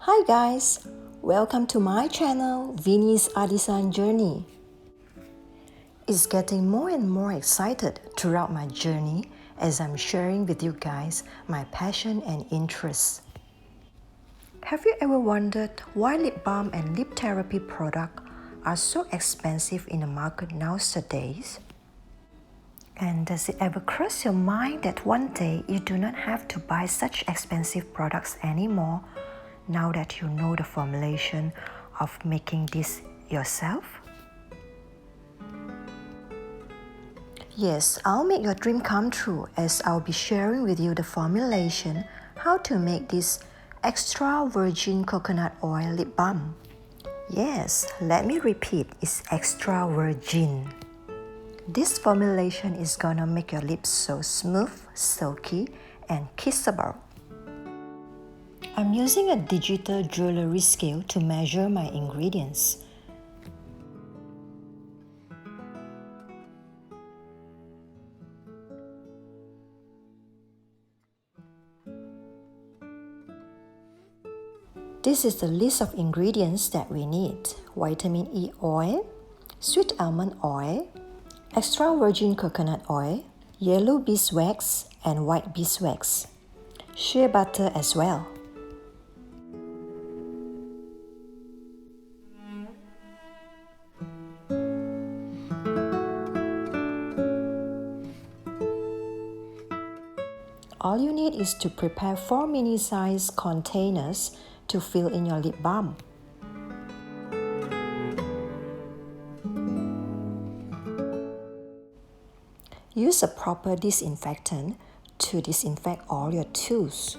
Hi guys, welcome to my channel, Vinny's Artisan Journey. It's getting more and more excited throughout my journey as I'm sharing with you guys my passion and interests. Have you ever wondered why lip balm and lip therapy products are so expensive in the market nowadays? And does it ever cross your mind that one day you do not have to buy such expensive products anymore now that you know the formulation of making this yourself? Yes, I'll make your dream come true as I'll be sharing with you the formulation how to make this extra virgin coconut oil lip balm. Yes, let me repeat, it's extra virgin. This formulation is gonna make your lips so smooth, silky, and kissable. I'm using a digital jewelry scale to measure my ingredients. This is the list of ingredients that we need: vitamin E oil, sweet almond oil, extra virgin coconut oil, yellow beeswax, and white beeswax, shea butter as well. All you need is to prepare 4 mini-sized containers to fill in your lip balm. Use a proper disinfectant to disinfect all your tools.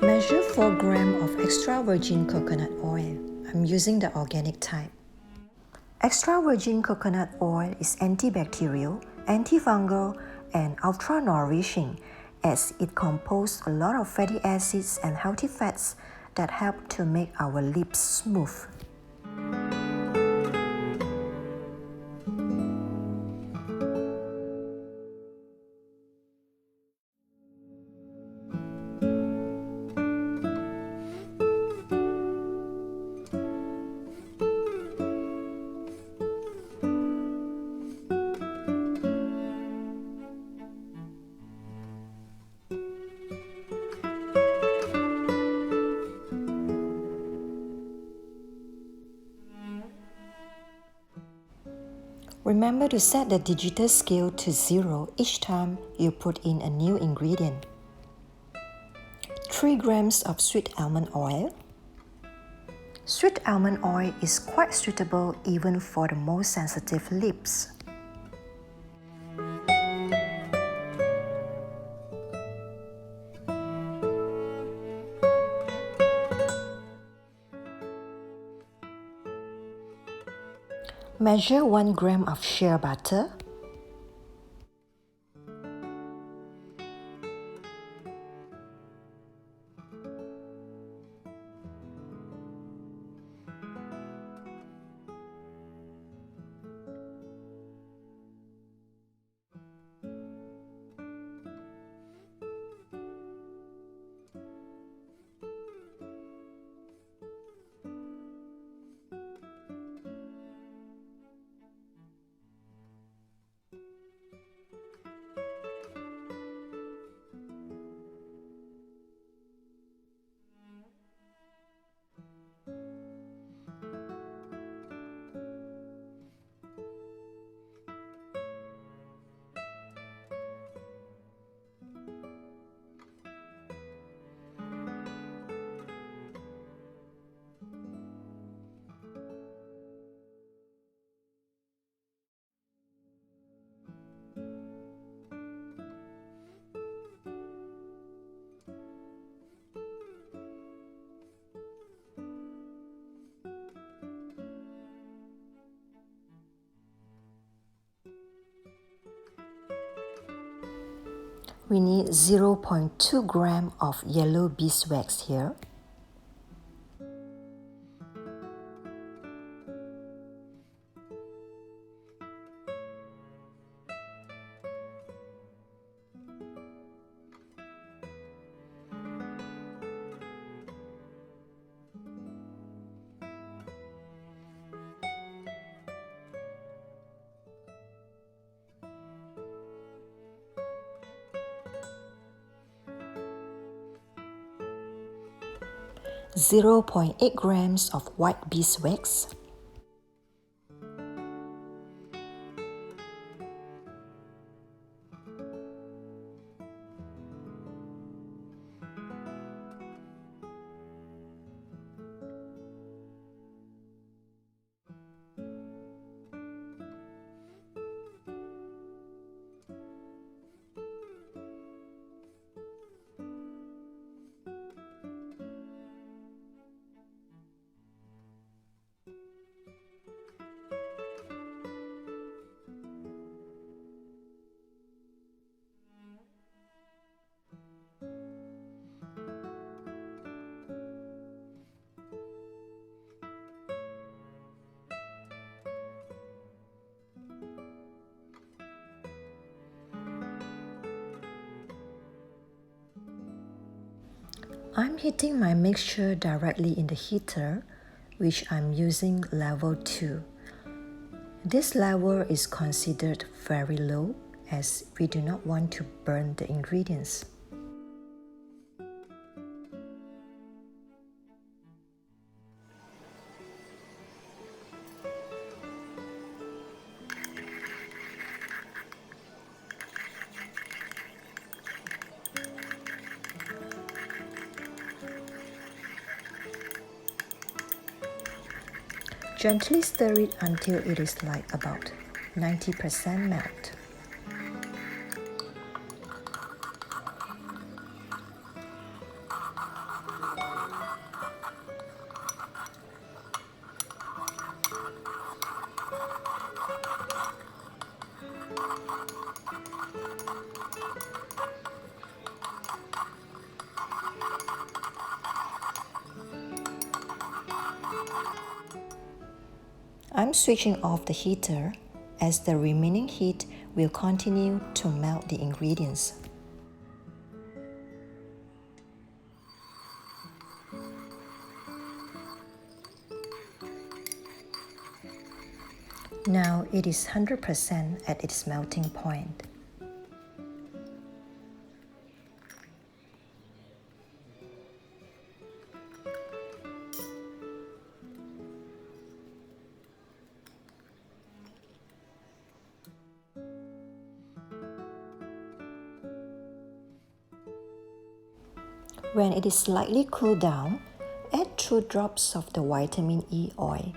Measure 4 grams of extra virgin coconut oil. I'm using the organic type. Extra virgin coconut oil is antibacterial, antifungal, and ultra nourishing as it composes a lot of fatty acids and healthy fats that help to make our lips smooth. Remember to set the digital scale to 0 each time you put in a new ingredient. 3 grams of sweet almond oil. Sweet almond oil is quite suitable even for the most sensitive lips. Measure 1 gram of shea butter. We need 0.2 gram of yellow beeswax here. .8 grams of white beeswax, I'm heating my mixture directly in the heater, which I'm using level 2. This level is considered very low as we do not want to burn the ingredients. Gently stir it until it is like about 90% melt. I'm switching off the heater as the remaining heat will continue to melt the ingredients. Now it is 100% at its melting point. When it is slightly cooled down, add 2 drops of the vitamin E oil.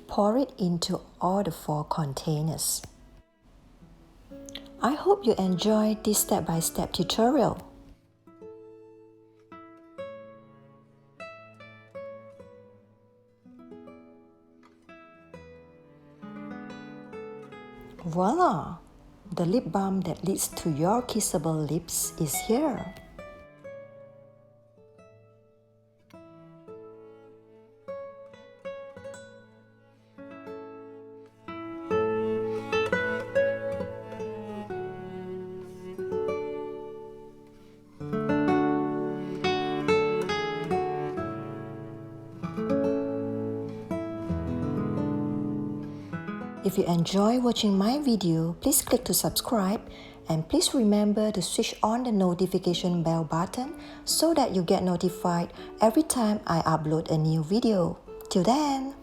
Pour it into all the 4 containers. I hope you enjoyed this step-by-step tutorial. Voila! The lip balm that leads to your kissable lips is here. If you enjoy watching my video, please click to subscribe and please remember to switch on the notification bell button so that you get notified every time I upload a new video. Till then!